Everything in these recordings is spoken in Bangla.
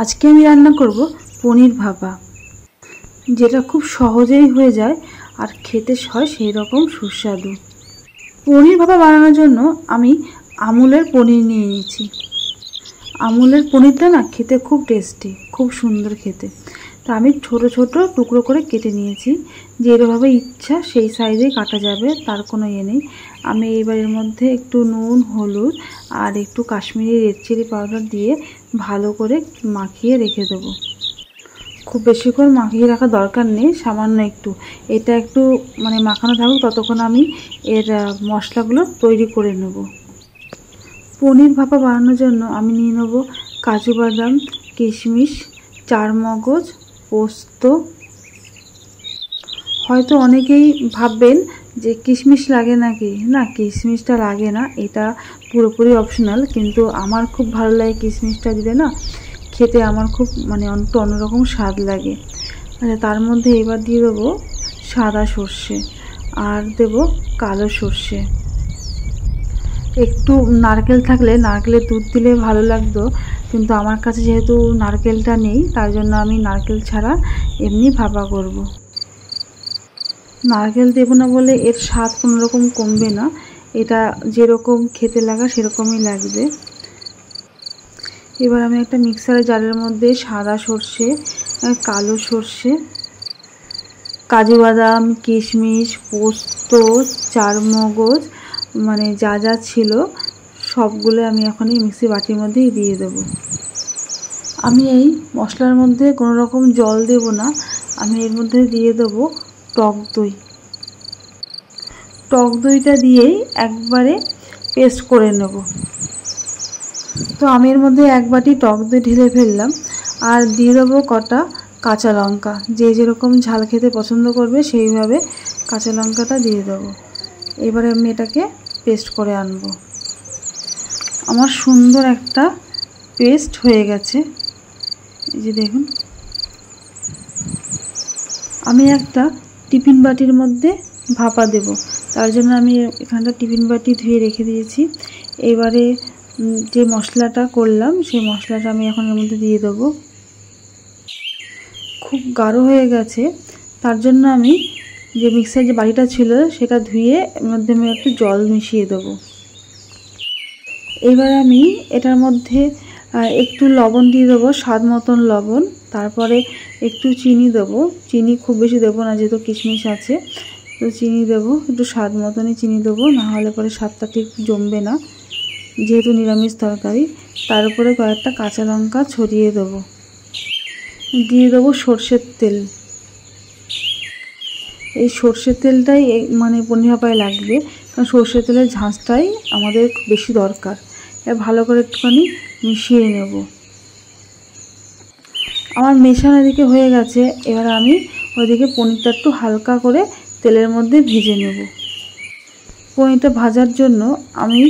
আজকে আমি রান্না করব পনির ভাপা, যেটা খুব সহজেই হয়ে যায় আর খেতে হয় সেই রকম সুস্বাদু। পনির ভাপা বানানোর জন্য আমি আমুলের পনির নিয়ে নিয়েছি। আমুলের পনিরটা না খেতে খুব টেস্টি, খুব সুন্দর খেতে। তো আমি ছোট ছোট টুকরো করে কেটে নিয়েছি, যেভাবে ইচ্ছা সেই সাইজেই কাটা যাবে, তার কোনো ইয়ে নেই। আমি এবার এর মধ্যে একটু নুন, হলুদ আর একটু কাশ্মীরি রেড চিলি পাউডার দিয়ে ভালো করে মাখিয়ে রেখে দেবো। খুব বেশি করে মাখিয়ে রাখার দরকার নেই, সামান্য একটু এটা একটু মাখানো থাকুক, ততক্ষণ আমি এর মশলাগুলো তৈরি করে নেব। পনির ভাপা বানানোর জন্য আমি নিয়ে নেব কাজু বাদাম, কিশমিশ, চারমগজ, পোস্ত। হয়তো অনেকেই ভাববেন যে কিশমিশ লাগে নাকি, না কিশমিশটা লাগে না, এটা পুরোপুরি অপশনাল, কিন্তু আমার খুব ভালো লাগে কিশমিশটা দিলে না, খেতে আমার খুব একটু অন্যরকম স্বাদ লাগে। তার মধ্যে এবার দিয়ে দেবো সাদা সর্ষে আর দেবো কালো সর্ষে। একটু নারকেল থাকলে নারকেলের দুধ দিলে ভালো লাগতো, কিন্তু আমার কাছে যেহেতু নারকেলটা নেই, তার জন্য আমি নারকেল ছাড়া এমনি ভাপা করব। নারকেল দেব না বলে এর স্বাদ কোনো রকম কমবে না, এটা যেরকম খেতে লাগা সেরকমই লাগবে। এবার আমি একটা মিক্সারের জারের মধ্যে সাদা সর্ষে, কালো সর্ষে, কাজু বাদাম, কিশমিশ, পোস্ত, চারমগজ যা যা ছিল সবগুলো আমি এখন এই মিক্সি বাটির মধ্যেই দিয়ে দেব। আমি এই মশলার মধ্যে কোনো রকম জল দেব না, আমি এর মধ্যে দিয়ে দেব টক দই। টক দইটা দিয়েই একবারে পেস্ট করে নেব। তো আমি এর মধ্যে এক বাটি টক দই ঢেলে ফেললাম, আর দিয়ে দেবো কটা কাঁচা লঙ্কা। যে যেরকম ঝাল খেতে পছন্দ করবে সেইভাবে কাঁচা লঙ্কাটা দিয়ে দেবো। এবারে আমি এটাকে পেস্ট করে আনবো। আমার সুন্দর একটা পেস্ট হয়ে গেছে, এই যে দেখুন। আমি একটা টিফিন বাটির মধ্যে ভাপা দেব, তার জন্য আমি এখানটা টিফিন বাটি ধুয়ে রেখে দিয়েছি। এবারে যে মশলাটা করলাম সেই মশলাটা আমি এখন এর মধ্যে দিয়ে দেবো। খুব গাঢ় হয়ে গেছে, তার জন্য আমি যে মিক্সার যে বাটিটা ছিল সেটা ধুয়ে এর মধ্যে আমি একটু জল মিশিয়ে দেবো। এবার আমি এটার মধ্যে একটু লবণ দিয়ে দেবো, স্বাদ মতন লবণ। তারপরে একটু চিনি দেবো, চিনি খুব বেশি দেবো না যেহেতু কিশমিশ আছে, তো চিনি দেবো একটু স্বাদ মতনই চিনি দেবো, না হলে পরে স্বাদটা ঠিক জমবে না যেহেতু নিরামিষ তরকারি। তার উপরে কয়েকটা কাঁচা লঙ্কা ছড়িয়ে দেবো। দিয়ে দেবো সর্ষের তেল। এই সর্ষের তেলটাই পনির ভাপায় লাগবে, কারণ সর্ষের তেলের ঝাঁঝটাই আমাদের বেশি দরকার। এবার ভালো করে একটুখানি মিশিয়ে নেব। আমার মেশানো এদিকে হয়ে গেছে, এবার আমি ওইদিকে পনিরটা একটু হালকা করে তেলের মধ্যে ভেজে নেব। পনিরটা ভাজার জন্য আমি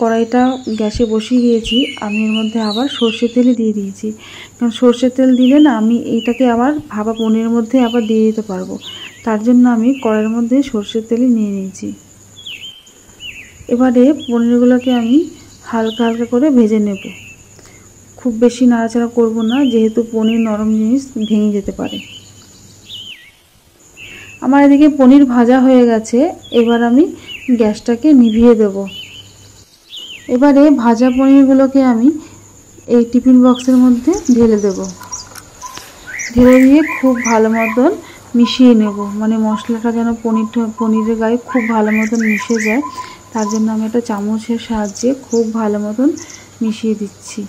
কড়াইটা গ্যাসে বসিয়ে দিয়েছি, আমি এর মধ্যে আবার সর্ষের তেলই দিয়ে দিয়েছি, কারণ সর্ষের তেল দিলে না আমি এইটাকে আবার ভাপা পনিরের মধ্যে আবার দিয়ে দিতে পারবো, তার জন্য আমি কড়াইয়ের মধ্যে সর্ষের তেলই নিয়ে নিয়েছি। এবারে পনিরগুলোকে আমি হালকা হালকা করে ভেজে নেব, খুব বেশি নাড়াচাড়া করব না, যেহেতু পনির নরম জিনিস ভেঙে যেতে পারে। আমার এদিকে পনির ভাজা হয়ে গেছে, এবার আমি গ্যাসটাকে নিভিয়ে দেব। এবারে ভাজা পনিরগুলোকে আমি এই টিফিন বক্সের মধ্যে ঢেলে দেব। ঢেলে দিয়ে খুব ভালো মতন মিশিয়ে নেব, মশলাটা যেন পনিরের গায়ে খুব ভালো মতন মিশে যায়, তার জন্য আমি একটা চামচের সাহায্যে খুব ভালো মতন মিশিয়ে দিচ্ছি।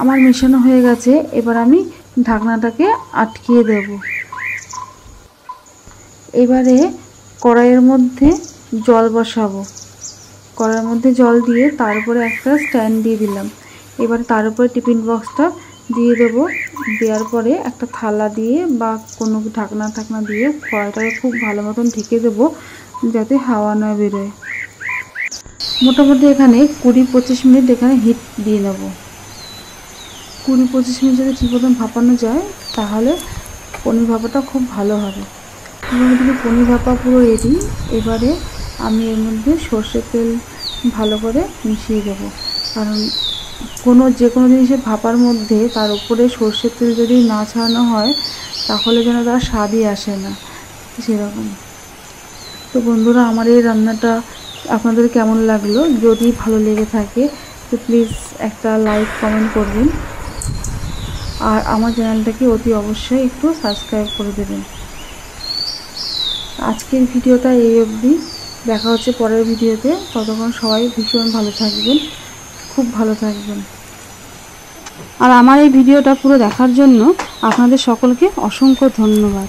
আমার মেশানো হয়ে গেছে, এবার আমি ঢাকনাটাকে আটকিয়ে দেব। এবারে কড়াইয়ের মধ্যে জল বসাবো। কড়াইয়ের মধ্যে জল দিয়ে তার উপরে একটা স্ট্যান্ড দিয়ে দিলাম। এবার তার উপরে টিফিন বক্সটা দিয়ে দেবো। দেওয়ার পরে একটা থালা দিয়ে বা কোনো ঢাকনা দিয়ে কড়াইটাকে খুব ভালো মতন ঢেকে দেবো, যাতে হাওয়া না বেরোয়। মোটামুটি এখানে 20-25 মিনিট এখানে হিট দিয়ে নেব। 20-25 মিনিট যদি ঠিক মতন ভাপানো যায় তাহলে পনির ভাপাটা খুব ভালো হবে। মোটামুটি পনির ভাপা পুরো রেডি। এবারে আমি এর মধ্যে সর্ষের তেল ভালো করে মিশিয়ে দেবো, কারণ যে কোনো জিনিসের ভাপার মধ্যে তার উপরে সর্ষের তেল যদি না ছাড়ানো হয় তাহলে যেন তার স্বাদই আসে না, সেরকম। তো বন্ধুরা, আমার এই রান্নাটা আপনাদের কেমন লাগলো? যদি ভালো লেগে থাকে তো প্লিজ একটা লাইক কমেন্ট করবেন, আর আমার চ্যানেলটাকে অতি অবশ্যই একটু সাবস্ক্রাইব করে দেবেন। আজকের ভিডিওটা এই অবধি, দেখা হচ্ছে পরের ভিডিওতে। ততক্ষণ সবাই ভীষণ ভালো থাকবেন, খুব ভালো থাকবেন। আর আমার এই ভিডিওটা পুরো দেখার জন্য আপনাদের সকলকে অসংখ্য ধন্যবাদ।